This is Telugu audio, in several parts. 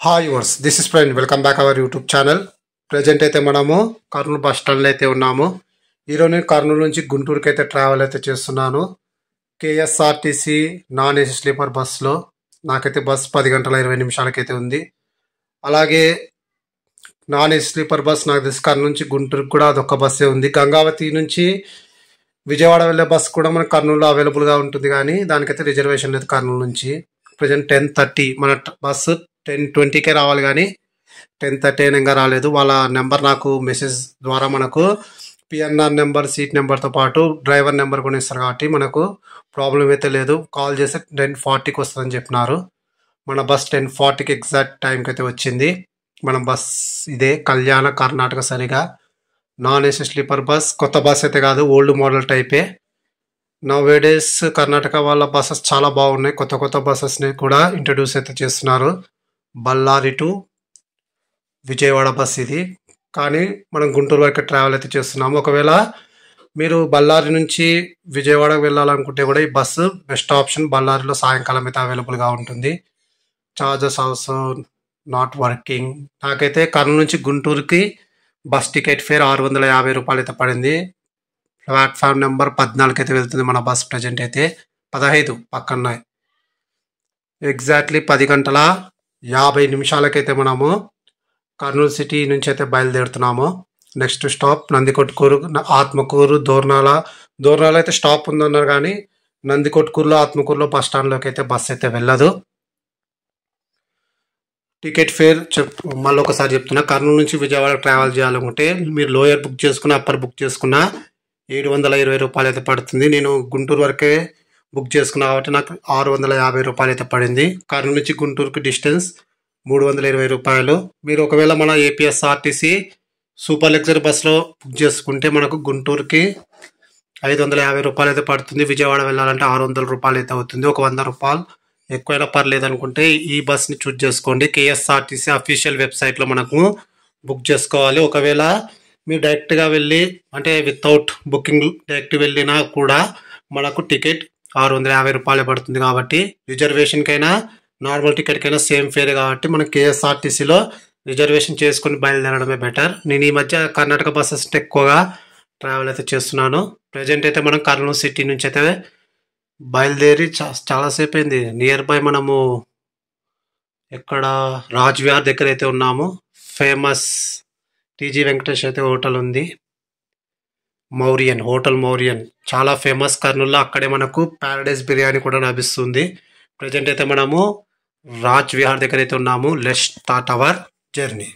Hi viewers this is friend welcome back our YouTube channel. Present అయితే మనము కర్నూలు బస్ స్టాండ్లో అయితే ఉన్నాము. ఈరోజు నేను కర్నూలు నుంచి గుంటూరుకి అయితే ట్రావెల్ అయితే చేస్తున్నాను. కేఎస్ఆర్టీసీ నాన్ ఏసీ స్లీపర్ బస్సులో నాకైతే బస్ 10 గంటల 20 నిమిషాలకైతే ఉంది. అలాగే నాన్ ఏసీ స్లీపర్ బస్ నాకు తెలిసి కర్నూలు నుంచి గుంటూరుకి కూడా అదొక్క బస్సే ఉంది. గంగావతి నుంచి విజయవాడ వెళ్ళే బస్ కూడా మనకు కర్నూలులో అవైలబుల్గా ఉంటుంది, కానీ దానికైతే రిజర్వేషన్ లేదు కర్నూలు నుంచి. ప్రజెంట్ 10:30 మన బస్సు 10:20కే రావాలి, కానీ 10:30 అయినా రాలేదు. వాళ్ళ నెంబర్ నాకు మెసేజ్ ద్వారా మనకు పిఎన్ఆర్ నెంబర్, సీట్ నెంబర్తో పాటు డ్రైవర్ నెంబర్ కూడా ఇస్తారు, కాబట్టి మనకు ప్రాబ్లం అయితే లేదు. కాల్ చేస్తే 10:40కి వస్తుందని చెప్పినారు. మన బస్ 10:40కి ఎగ్జాక్ట్ టైంకి అయితే వచ్చింది. మన బస్ ఇదే కళ్యాణ కర్ణాటక సరిగా నాన్ ఏసీ స్లీపర్ బస్. కొత్త బస్ అయితే కాదు, ఓల్డ్ మోడల్ టైపే. నౌవేడేస్ కర్ణాటక వాళ్ళ బస్సెస్ చాలా బాగున్నాయి. కొత్త కొత్త బస్సెస్ని కూడా ఇంట్రడ్యూస్ అయితే చేస్తున్నారు. బళ్ళారి టు విజయవాడ బస్ ఇది, కానీ మనం గుంటూరు వరకు ట్రావెల్ అయితే చేస్తున్నాము. ఒకవేళ మీరు బళ్ళారి నుంచి విజయవాడకు వెళ్ళాలనుకుంటే కూడా ఈ బస్సు బెస్ట్ ఆప్షన్. బళ్ళారిలో సాయంకాలం అయితే అవైలబుల్గా ఉంటుంది. Charges also not working. నాకైతే కర్నూలు నుంచి గుంటూరుకి బస్ టికెట్ ఫేర్ 650 రూపాయలు అయితే పడింది. ప్లాట్ఫామ్ నెంబర్ 14 అయితే వెళ్తుంది మన బస్. ప్రజెంట్ అయితే 15 పక్కన. ఎగ్జాక్ట్లీ 10 గంటల 50 నిమిషాలకైతే మనము కర్నూలు సిటీ నుంచి అయితే బయలుదేరుతున్నాము. నెక్స్ట్ స్టాప్ నందికొట్కూరు, ఆత్మకూరు, దోర్నాల అయితే స్టాప్ ఉందన్నారు, కానీ నందికొట్కూరులో, ఆత్మకూరులో బస్ స్టాండ్లోకి అయితే బస్ అయితే వెళ్ళదు. టికెట్ ఫేర్ మళ్ళీ ఒకసారి చెప్తున్నా. కర్నూలు నుంచి విజయవాడ ట్రావెల్ చేయాలనుకుంటే మీరు లోయర్ బుక్ చేసుకున్న, అప్పర్ బుక్ చేసుకున్న 720 రూపాయలు అయితే పడుతుంది. నేను గుంటూరు వరకే బుక్ చేసుకున్నా కాబట్టి నాకు 650 రూపాయలు అయితే పడింది. కర్నూలు నుంచి గుంటూరుకి డిస్టెన్స్ 320 రూపాయలు. మీరు ఒకవేళ మన ఏపీఎస్ఆర్టీసీ సూపర్ లగ్జరీ బస్సులో బుక్ చేసుకుంటే మనకు గుంటూరుకి 550 రూపాయలు అయితే పడుతుంది. విజయవాడ వెళ్ళాలంటే 600 రూపాయలు అయితే అవుతుంది. ఒక 100 రూపాయలు ఎక్కువైనా పర్లేదు అనుకుంటే ఈ బస్ని చూజ్ చేసుకోండి. కేఎస్ఆర్టీసీ అఫీషియల్ వెబ్సైట్లో మనకు బుక్ చేసుకోవాలి. ఒకవేళ మీరు డైరెక్ట్గా వెళ్ళి, అంటే వితౌట్ బుకింగ్ డైరెక్ట్ వెళ్ళినా కూడా మనకు టికెట్ 650 రూపాయలు పడుతుంది. కాబట్టి రిజర్వేషన్కైనా నార్మల్ టికెట్కైనా సేమ్ ఫేర్, కాబట్టి మనం కేఎస్ఆర్టీసీలో రిజర్వేషన్ చేసుకుని బయలుదేరడమే బెటర్. నేను ఈ మధ్య కర్ణాటక బస్సెస్ ఎక్కువగా ట్రావెల్ అయితే చేస్తున్నాను. ప్రజెంట్ అయితే మనం కర్నూలు సిటీ నుంచి అయితే బయలుదేరి చాలాసేపు అయింది. నియర్ బై మనము ఎక్కడ రాజ్విహార్ దగ్గర అయితే ఉన్నాము. ఫేమస్ టీజీ వెంకటేష్ అయితే హోటల్ ఉంది, హోటల్ మౌరియన్ చాలా ఫేమస్ కర్నూలులో. అక్కడే మనకు ప్యారడైజ్ బిర్యానీ కూడా లభిస్తుంది. ప్రజెంట్ అయితే మనము రాజ్ విహార్ దగ్గర అయితే ఉన్నాము. Let's start our journey.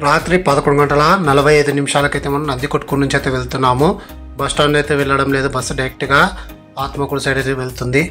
రాత్రి 11 గంటల 45 నిమిషాలకైతే మనం నందికొట్కూరు నుంచి అయితే వెళ్తున్నాము. బస్ స్టాండ్ అయితే వెళ్ళడం లేదు, బస్సు డైరెక్ట్గా ఆత్మకూరు సైడ్ అయితే వెళ్తుంది.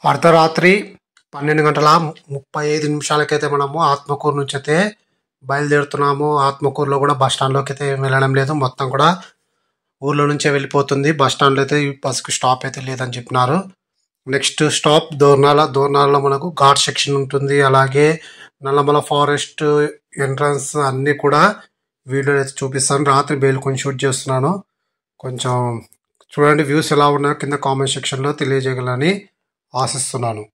అర్ధరాత్రి 12:35 మనము ఆత్మకూరు నుంచి అయితే బయలుదేరుతున్నాము. ఆత్మకూరులో కూడా బస్ స్టాండ్లోకి అయితే వెళ్ళడం లేదు, మొత్తం కూడా ఊర్లో నుంచే వెళ్ళిపోతుంది. బస్ స్టాండ్లో అయితే ఈ బస్కి స్టాప్ అయితే లేదని చెప్పినారు. Next stop Dornala. దోర్నాలలో మనకు ఘాట్ సెక్షన్ ఉంటుంది, అలాగే నల్లమల ఫారెస్ట్ ఎంట్రన్స్ అన్నీ కూడా వీడియో అయితే చూపిస్తాను. రాత్రి బేలుకొని షూట్ చేస్తున్నాను. కొంచెం చూడండి వ్యూస్ ఎలా ఉన్నాయో కింద కామెంట్ సెక్షన్లో తెలియజేయగలని ఆశిస్తున్నాను.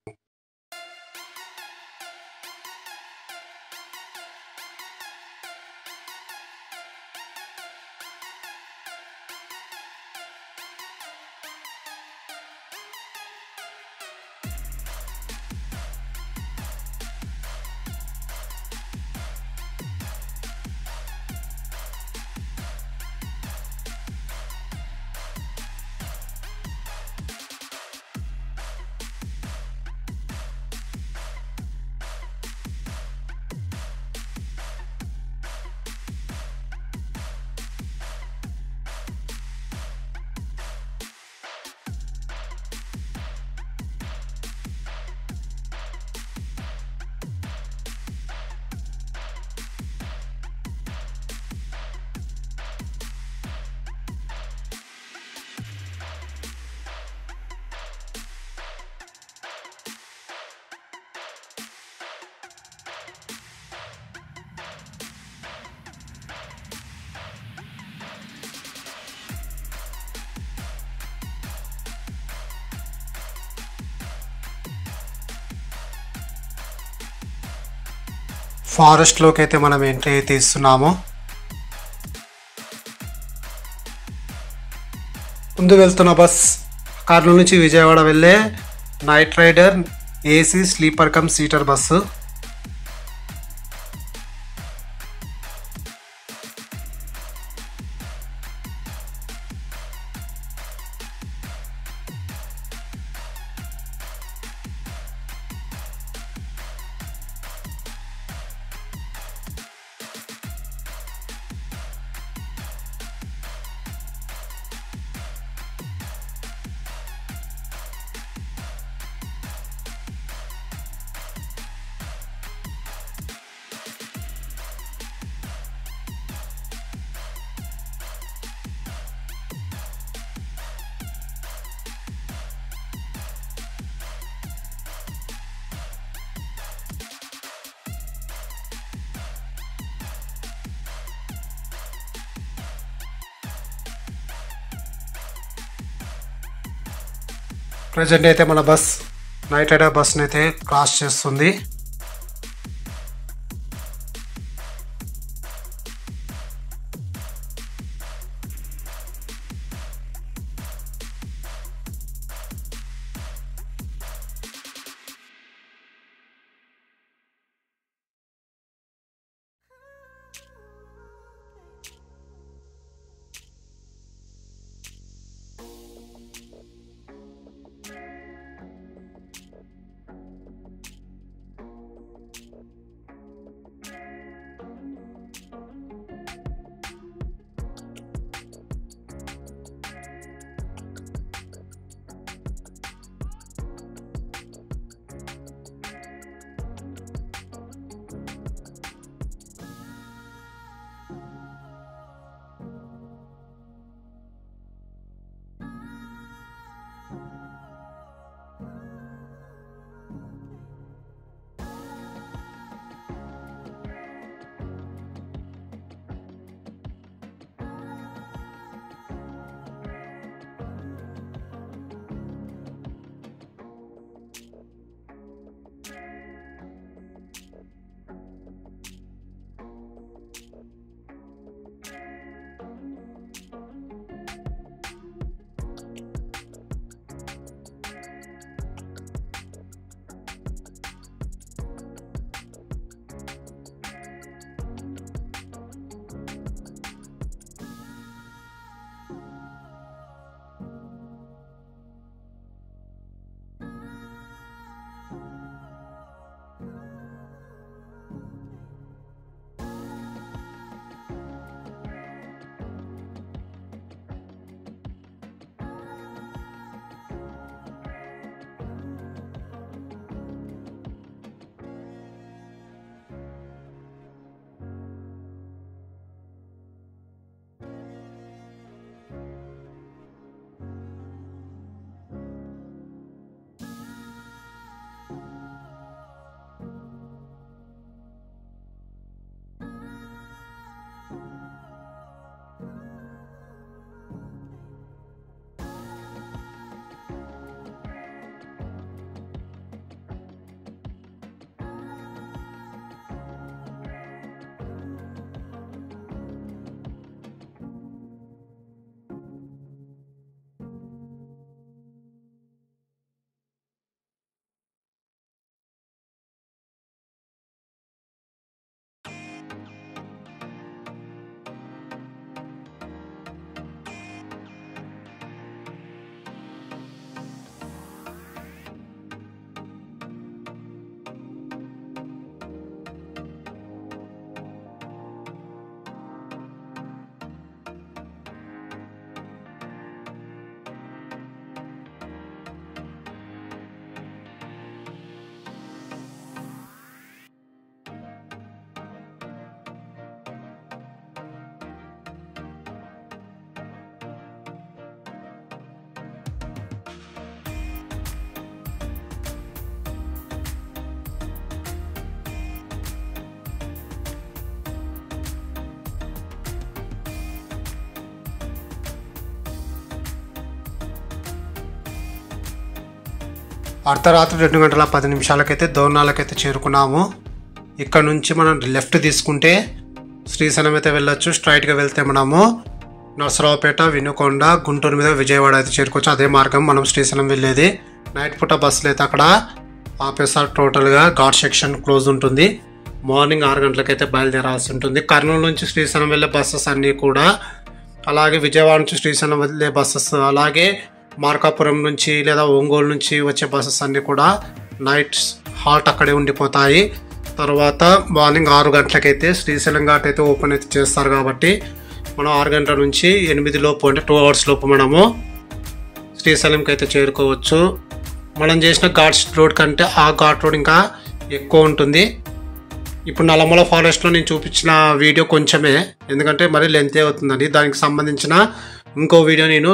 ఫారెస్ట్లోకి అయితే మనం ఎంట్రీ అయితే ఇస్తున్నాము. ముందు వెళ్తున్న బస్ కర్నూలు నుంచి విజయవాడ వెళ్ళే night rider AC sleeper cum seater bus. Present అయితే మన బస్ నైట్ రైడర్ బస్ని అయితే క్రాస్ చేస్తుంది. అర్ధరాత్రి 2:10 దోర్నాలకైతే చేరుకున్నాము. ఇక్కడ నుంచి మనం లెఫ్ట్ తీసుకుంటే శ్రీశైలం అయితే వెళ్ళొచ్చు. స్ట్రైట్గా వెళ్తే మనము నరసరావుపేట, వినుకొండ, గుంటూరు మీద విజయవాడ అయితే చేరుకోవచ్చు. అదే మార్గం మనం శ్రీశైలం వెళ్ళేది. నైట్ పూట బస్సులు అయితే అక్కడ ఆపేసారు. టోటల్గా ఘాట్ సెక్షన్ క్లోజ్ ఉంటుంది. మార్నింగ్ 6 గంటలకైతే బయలుదేరాల్సి ఉంటుంది. కర్నూలు నుంచి శ్రీశైలం వెళ్ళే బస్సెస్ అన్నీ కూడా, అలాగే విజయవాడ నుంచి శ్రీశైలం వెళ్ళే బస్సెస్, అలాగే మార్కాపురం నుంచి లేదా ఒంగోలు నుంచి వచ్చే బస్సెస్ అన్నీ కూడా నైట్ హాల్ట్ అక్కడే ఉండిపోతాయి. తర్వాత మార్నింగ్ 6 గంటలకైతే శ్రీశైలం ఘాట్ అయితే ఓపెన్ అయితే చేస్తారు. కాబట్టి మనం 6 గంటల నుంచి 8 లోపు అంటే 2 అవర్స్ లోపు మనము శ్రీశైలంకి అయితే చేరుకోవచ్చు. మనం చేసిన ఘాట్స్ రోడ్ కంటే ఆ ఘాట్ రోడ్ ఇంకా ఎక్కువ ఉంటుంది. ఇప్పుడు నల్లమల ఫారెస్ట్లో నేను చూపించిన వీడియో కొంచెమే, ఎందుకంటే మరీ లెంతే అవుతుందండి. దానికి సంబంధించిన ఇంకో వీడియో నేను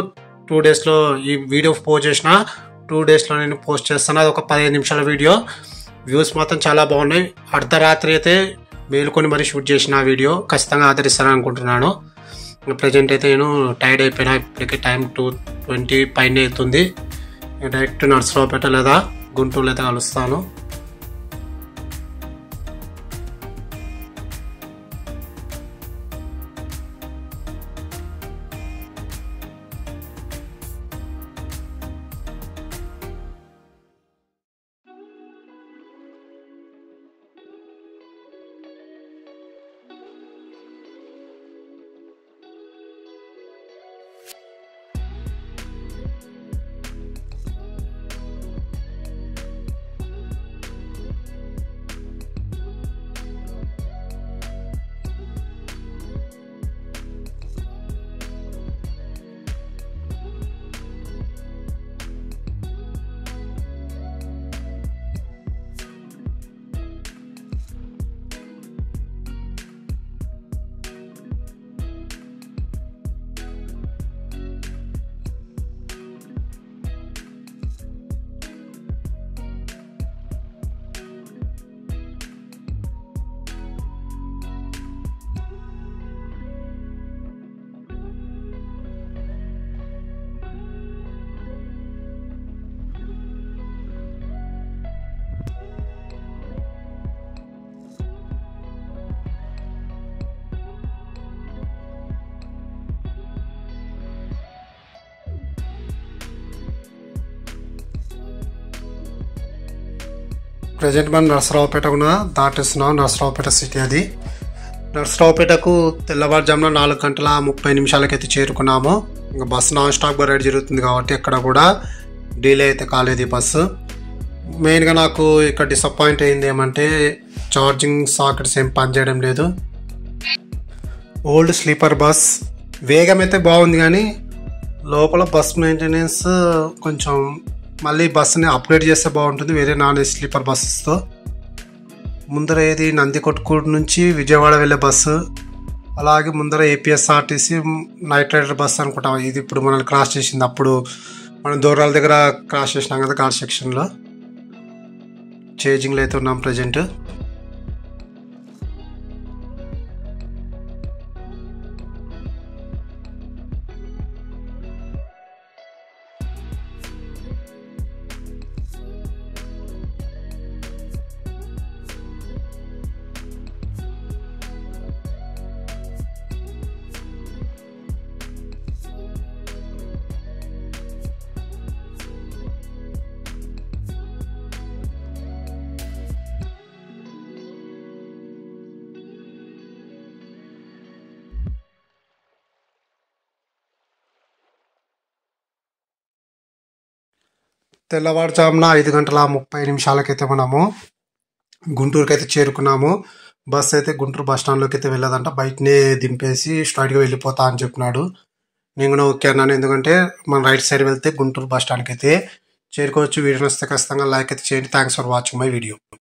2 డేస్లో, ఈ వీడియో పోస్ట్ చేసిన 2 డేస్లో నేను పోస్ట్ చేస్తాను. అది ఒక 15 నిమిషాల వీడియో. వ్యూస్ మాత్రం చాలా బాగున్నాయి. అర్ధరాత్రి అయితే మేలుకొని మరీ షూట్ చేసిన వీడియో ఖచ్చితంగా ఆదరిస్తానని అనుకుంటున్నాను. ప్రజెంట్ అయితే నేను టైర్డ్ అయిపోయినా. ఇప్పటికే టైం 2:20 పైన అవుతుంది. డైరెక్ట్ నర్సరావుపేట లేదా గుంటూరులో అయితే కలుస్తాను. ప్రజెంట్ మనం నరసరావుపేట కూడా దాటేస్తున్నాం. నరసరావుపేట సిటీ అది. నరసరావుపేటకు తెల్లవారుజామున 4:30 చేరుకున్నాము. ఇంకా బస్సు నాన్ స్టాప్గా రైడ్ జరుగుతుంది కాబట్టి ఎక్కడ కూడా డిలే అయితే కాలేదు ఈ బస్సు. మెయిన్గా నాకు ఇక్కడ డిసప్పాయింట్ అయింది ఏమంటే ఛార్జింగ్ సాకెట్స్ ఏం పనిచేయడం లేదు. ఓల్డ్ స్లీపర్ బస్ వేగం అయితే బాగుంది, కానీ లోపల బస్ మెయింటెనెన్స్ కొంచెం మళ్ళీ బస్సుని అప్గ్రేడ్ చేస్తే బాగుంటుంది వేరే నాన్ ఏసీ స్లీపర్ బస్సెస్తో. ముందర ఏది నందికొట్కూరు నుంచి విజయవాడ వెళ్ళే బస్సు, అలాగే ముందర ఏపీఎస్ఆర్టీసీ నైట్ రైడర్ బస్సు అనుకుంటాం. ఇది ఇప్పుడు మనల్ని క్రాస్ చేసింది. అప్పుడు మనం దూరాల దగ్గర క్రాస్ చేసినాం కదా ఘాట్ సెక్షన్లో. చేంజింగ్లో అయితే ఉన్నాం ప్రజెంట్. తెల్లవారుజామున 5:30 మనము గుంటూరుకి అయితే చేరుకున్నాము. బస్ అయితే గుంటూరు బస్ స్టాండ్లోకి అయితే వెళ్ళదంట, బయటనే దింపేసి స్ట్రైట్గా వెళ్ళిపోతా అని చెప్పినాడు. నేను కూడా ఓకే అన్నాను, ఎందుకంటే మనం రైట్ సైడ్ వెళ్తే గుంటూరు బస్ స్టాండ్కి అయితే చేరుకోవచ్చు. వీడియో వస్తే ఖచ్చితంగా లైక్ అయితే చేయండి. Thanks for watching my video.